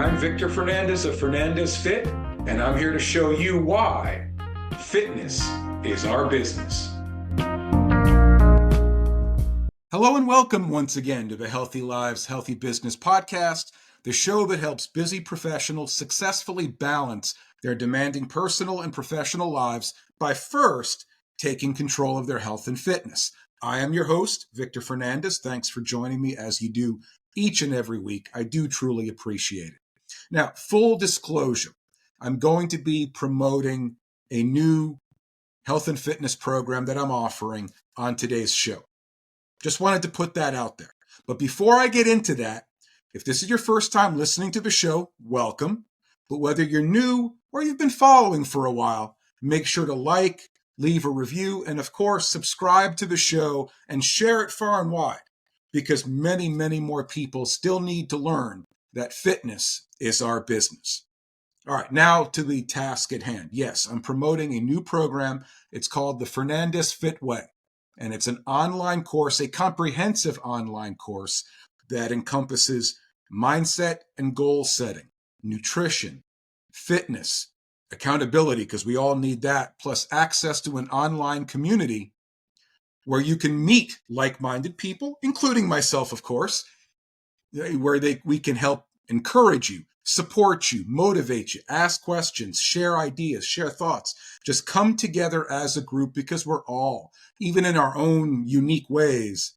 I'm Victor Fernandes of Fernandes Fit, and I'm here to show you why fitness is our business. Hello and welcome once again to the Healthy Lives, Healthy Business podcast, the show that helps busy professionals successfully balance their demanding personal and professional lives by first taking control of their health and fitness. I am your host, Victor Fernandes. Thanks for joining me as you do each and every week. I do truly appreciate it. Now, full disclosure, I'm going to be promoting a new health and fitness program that I'm offering on today's show. Just wanted to put that out there. But before I get into that, if this is your first time listening to the show, welcome. But whether you're new or you've been following for a while, make sure to like, leave a review, and of course, subscribe to the show and share it far and wide, because many, many more people still need to learn that fitness is our business. All right, now to the task at hand. Yes, I'm promoting a new program. It's called the Fernandes Fit Way, and it's an online course, a comprehensive online course that encompasses mindset and goal setting, nutrition, fitness, accountability, because we all need that, plus access to an online community where you can meet like-minded people, including myself, of course, where we can help encourage you, support you, motivate you, ask questions, share ideas, share thoughts. Just come together as a group, because we're all, even in our own unique ways,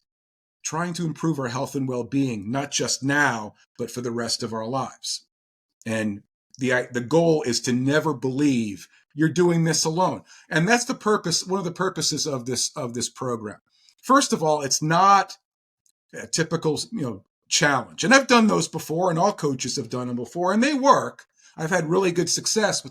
trying to improve our health and well-being, not just now, but for the rest of our lives. And the goal is to never believe you're doing this alone. And that's the purpose, one of the purposes of this program. First of all, it's not a typical, challenge. And I've done those before, and all coaches have done them before, and they work. I've had really good success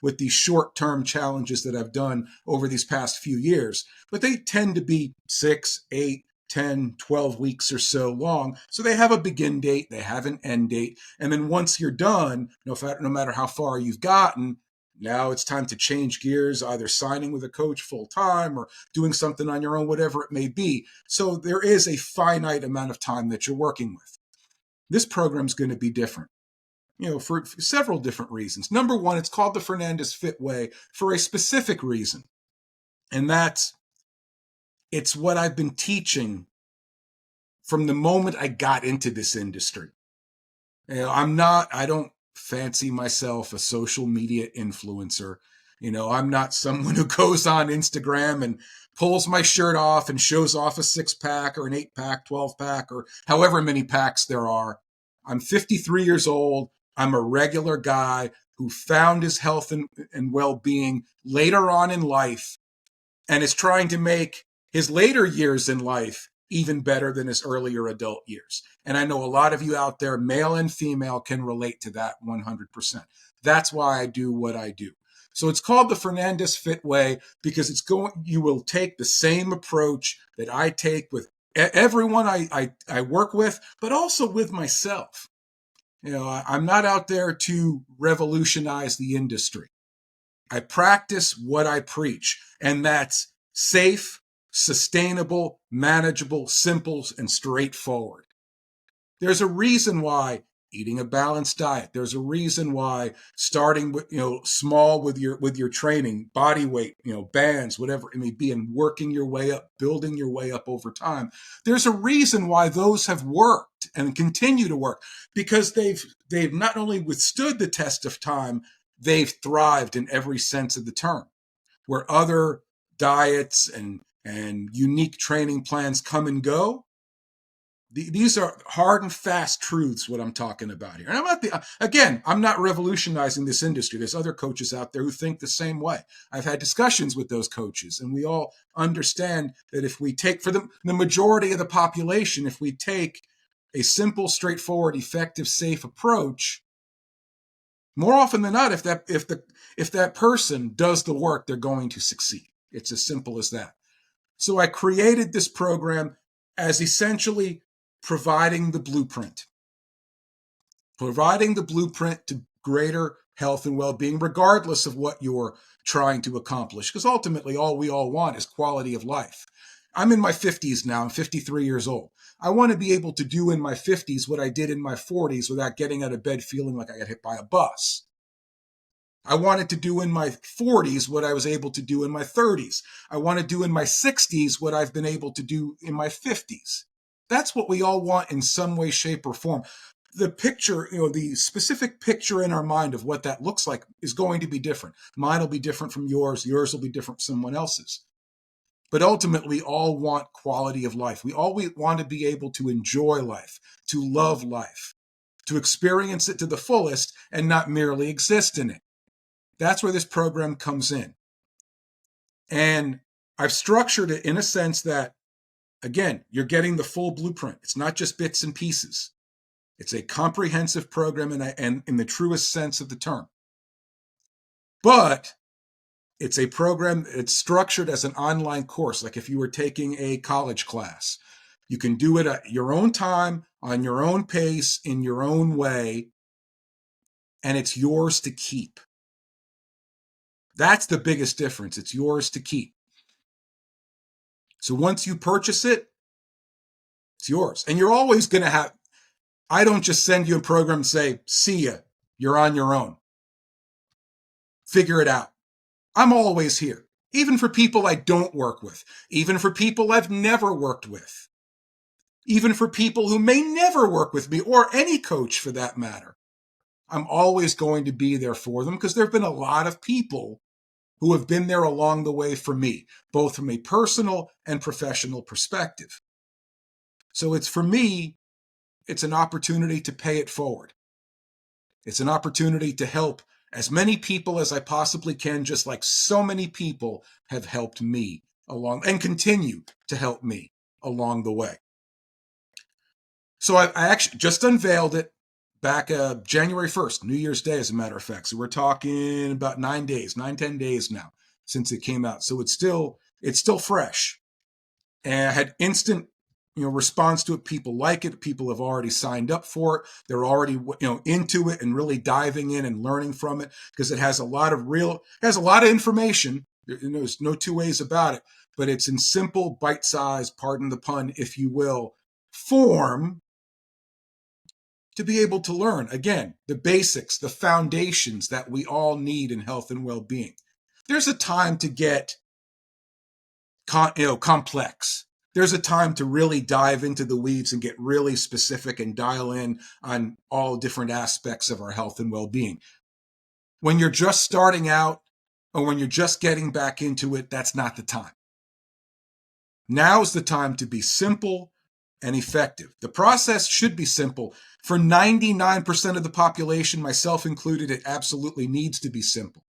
with these short-term challenges that I've done over these past few years. But they tend to be 6, 8, 10, 12 weeks or so long. So they have a begin date, they have an end date. And then once you're done, no matter how far you've gotten, now it's time to change gears, either signing with a coach full time or doing something on your own, whatever it may be. So there is a finite amount of time that you're working with. This program is going to be different, for several different reasons. Number one, it's called the Fernandes Fit Way for a specific reason. And it's what I've been teaching from the moment I got into this industry. I don't fancy myself a social media influencer. I'm not someone who goes on Instagram and pulls my shirt off and shows off a 6-pack or an 8-pack, 12-pack, or however many packs there are. I'm 53 years old. I'm a regular guy who found his health and well-being later on in life and is trying to make his later years in life even better than his earlier adult years. And I know a lot of you out there, male and female, can relate to that 100%. That's why I do what I do. So it's called the Fernandes Fit Way because you will take the same approach that I take with everyone I work with, but also with myself. I'm not out there to revolutionize the industry. I practice what I preach, and that's safe, sustainable, manageable, simple, and straightforward. There's a reason why eating a balanced diet. There's a reason why starting with, small with your training, body weight, bands, whatever it may be, and working your way up, building your way up over time. There's a reason why those have worked and continue to work, because they've not only withstood the test of time, they've thrived in every sense of the term. Where other diets and unique training plans come and go, these are hard and fast truths, what I'm talking about here. And I'm not revolutionizing this industry. There's other coaches out there who think the same way. I've had discussions with those coaches, and we all understand that if we take, for the majority of the population, if we take a simple, straightforward, effective, safe approach, more often than not, if that person does the work, they're going to succeed. It's as simple as that. So I created this program as essentially providing the blueprint to greater health and well-being, regardless of what you're trying to accomplish. Because ultimately, all we all want is quality of life. I'm in my 50s now. I'm 53 years old. I want to be able to do in my 50s what I did in my 40s without getting out of bed feeling like I got hit by a bus. I wanted to do in my 40s what I was able to do in my 30s. I want to do in my 60s what I've been able to do in my 50s. That's what we all want in some way, shape, or form. The picture, the specific picture in our mind of what that looks like is going to be different. Mine will be different from yours. Yours will be different from someone else's. But ultimately, we all want quality of life. We all want to be able to enjoy life, to love life, to experience it to the fullest and not merely exist in it. That's where this program comes in. And I've structured it in a sense that, again, you're getting the full blueprint. It's not just bits and pieces. It's a comprehensive program and in the truest sense of the term. But it's a program, it's structured as an online course, like if you were taking a college class. You can do it at your own time, on your own pace, in your own way, and it's yours to keep. That's the biggest difference. It's yours to keep. So once you purchase it, it's yours. And you're always going to have, I don't just send you a program and say, see ya, you're on your own. Figure it out. I'm always here, even for people I don't work with, even for people I've never worked with, even for people who may never work with me or any coach for that matter. I'm always going to be there for them because there have been a lot of people who have been there along the way for me, both from a personal and professional perspective. So it's for me, it's an opportunity to pay it forward. It's an opportunity to help as many people as I possibly can, just like so many people have helped me along and continue to help me along the way. So I actually just unveiled it back January 1st, New Year's Day, as a matter of fact. So we're talking about 10 days now since it came out. So it's still fresh. And I had instant response to it. People like it. People have already signed up for it. They're already into it and really diving in and learning from it because it has a lot of information. There's no two ways about it, but it's in simple, bite-sized, pardon the pun, if you will, form to be able to learn, again, the basics, the foundations that we all need in health and well-being. There's a time to get complex. There's a time to really dive into the weeds and get really specific and dial in on all different aspects of our health and well-being. When you're just starting out or when you're just getting back into it, that's not the time. Now's the time to be simple and effective. The process should be simple. For 99% of the population, myself included, it absolutely needs to be simple.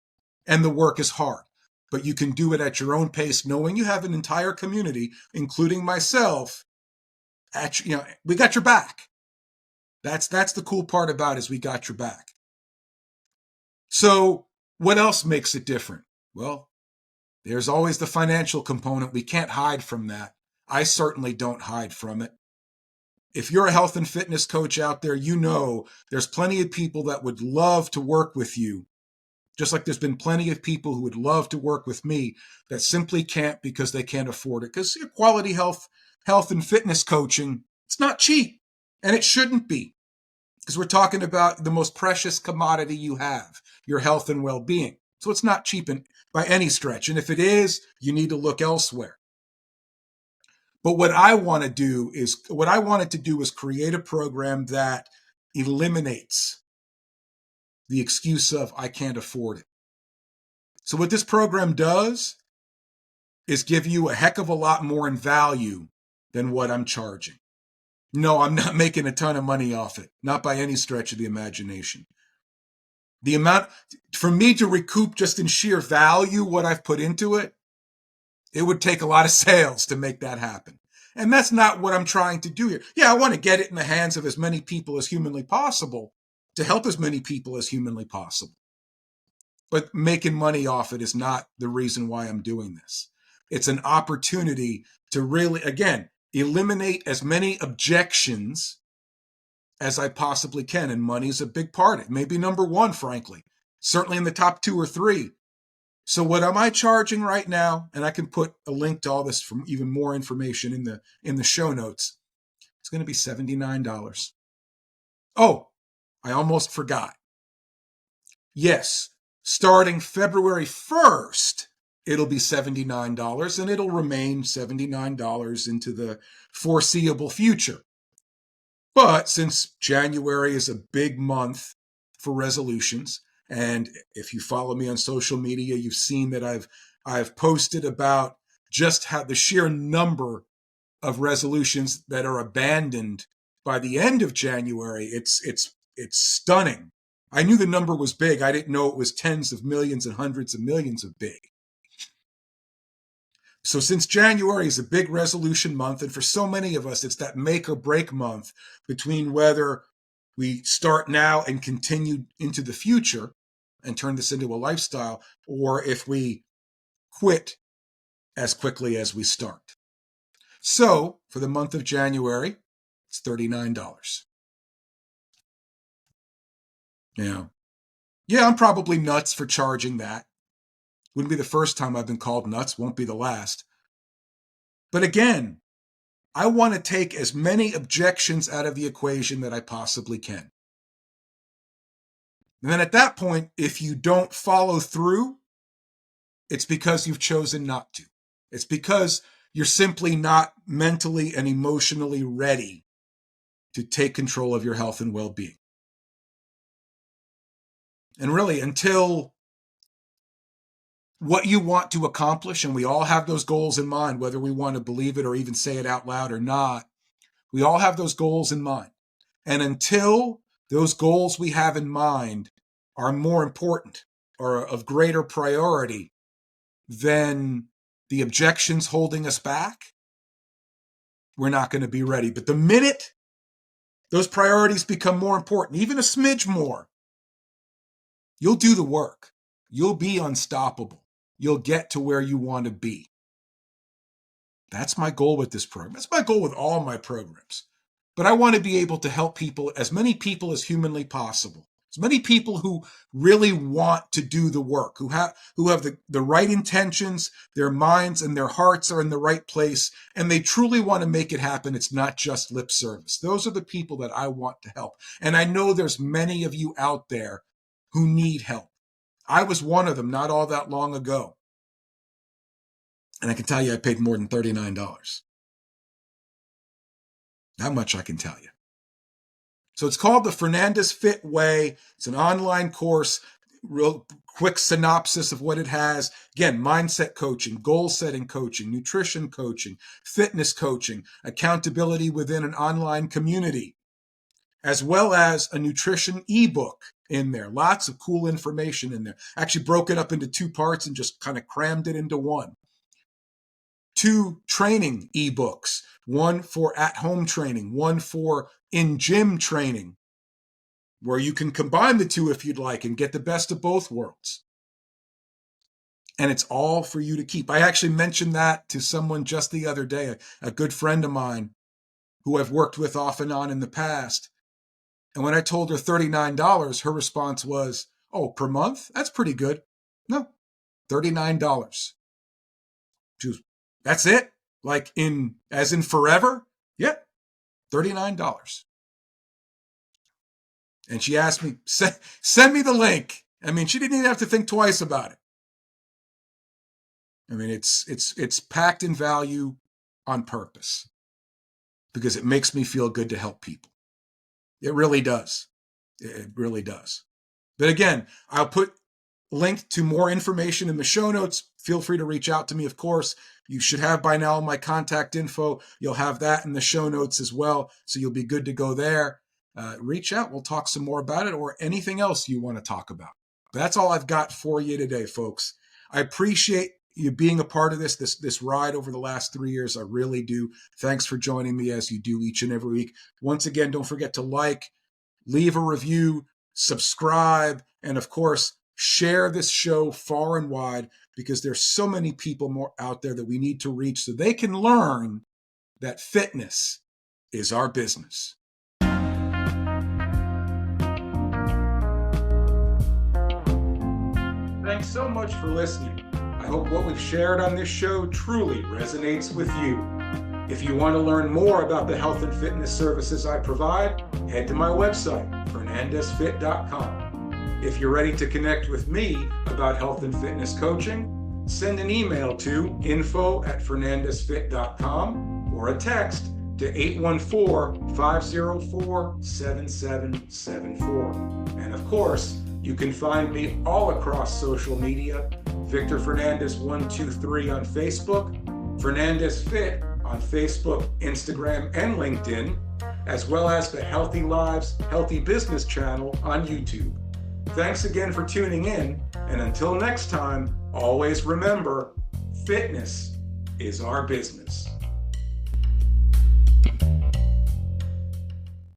And the work is hard. But you can do it at your own pace, knowing you have an entire community, including myself. We got your back. That's the cool part about it, is we got your back. So what else makes it different? Well, there's always the financial component. We can't hide from that. I certainly don't hide from it. If you're a health and fitness coach out there, there's plenty of people that would love to work with you. Just like there's been plenty of people who would love to work with me that simply can't because they can't afford it. Because quality health and fitness coaching, it's not cheap. And it shouldn't be. Because we're talking about the most precious commodity you have, your health and well-being. So it's not cheap by any stretch. And if it is, you need to look elsewhere. But what I wanted to do is create a program that eliminates the excuse of I can't afford it. So what this program does is give you a heck of a lot more in value than what I'm charging. No, I'm not making a ton of money off it, not by any stretch of the imagination. The amount for me to recoup just in sheer value what I've put into it, it would take a lot of sales to make that happen. And that's not what I'm trying to do here. Yeah, I want to get it in the hands of as many people as humanly possible, to help as many people as humanly possible. But making money off it is not the reason why I'm doing this. It's an opportunity to really, again, eliminate as many objections as I possibly can. And money is a big part. It may be number one, frankly. Certainly in the top 2 or 3. So what am I charging right now? And I can put a link to all this for even more information in the show notes. It's going to be $79. Oh, I almost forgot. Yes, starting February 1st, it'll be $79 and it'll remain $79 into the foreseeable future. But since January is a big month for resolutions, and if you follow me on social media, you've seen that I've posted about just how the sheer number of resolutions that are abandoned by the end of January. It's stunning. I knew the number was big. I didn't know it was tens of millions and hundreds of millions of big. So since January is a big resolution month, and for so many of us, it's that make or break month between whether we start now and continue into the future and turn this into a lifestyle, or if we quit as quickly as we start. So for the month of January, it's $39. Now, yeah, I'm probably nuts for charging that. Wouldn't be the first time I've been called nuts, won't be the last. But again, I want to take as many objections out of the equation that I possibly can. And then at that point, if you don't follow through, it's because you've chosen not to. It's because you're simply not mentally and emotionally ready to take control of your health and well-being. And really, until what you want to accomplish, and we all have those goals in mind, whether we want to believe it or even say it out loud or not, we all have those goals in mind. And until those goals we have in mind are more important or of greater priority than the objections holding us back, we're not going to be ready. But the minute those priorities become more important, even a smidge more, you'll do the work. You'll be unstoppable. You'll get to where you want to be. That's my goal with this program. That's my goal with all my programs. But I want to be able to help people, as many people as humanly possible. As many people who really want to do the work, who have the right intentions, their minds and their hearts are in the right place, and they truly want to make it happen. It's not just lip service. Those are the people that I want to help. And I know there's many of you out there who need help. I was one of them not all that long ago. And I can tell you I paid more than $39. That much I can tell you. So it's called the Fernandes Fit Way. It's an online course, real quick synopsis of what it has. Again, mindset coaching, goal setting coaching, nutrition coaching, fitness coaching, accountability within an online community, as well as a nutrition ebook in there. Lots of cool information in there. Actually broke it up into 2 parts and just kind of crammed it into one. 2 training ebooks, one for at-home training, one for in-gym training, where you can combine the 2 if you'd like and get the best of both worlds. And it's all for you to keep. I actually mentioned that to someone just the other day, a good friend of mine who I've worked with off and on in the past. And when I told her $39, her response was, "Oh, per month? That's pretty good." No, $39. She was, "That's it? Like as in forever?" Yeah, $39. And she asked me, send me the link. I mean, she didn't even have to think twice about it. I mean, it's packed in value on purpose because it makes me feel good to help people. It really does. It really does. But again, I'll put link to more information in the show notes. Feel free to reach out to me, of course. You should have by now my contact info. You'll have that in the show notes as well, so you'll be good to go there. Reach out. We'll talk some more about it or anything else you want to talk about. But that's all I've got for you today, folks. I appreciate you being a part of this ride over the last 3 years. I really do. Thanks for joining me as you do each and every week. Once again, don't forget to like, leave a review, subscribe, and of course, share this show far and wide because there's so many people more out there that we need to reach so they can learn that fitness is our business. Thanks so much for listening. I hope what we've shared on this show truly resonates with you. If you want to learn more about the health and fitness services I provide, head to my website, fernandesfit.com. If you're ready to connect with me about health and fitness coaching, send an email to info@fernandesfit.com or a text to 814-504-7774. And of course, you can find me all across social media, Victor Fernandes 123 on Facebook, Fernandes Fit on Facebook, Instagram, and LinkedIn, as well as the Healthy Lives, Healthy Business channel on YouTube. Thanks again for tuning in, and until next time, always remember, fitness is our business.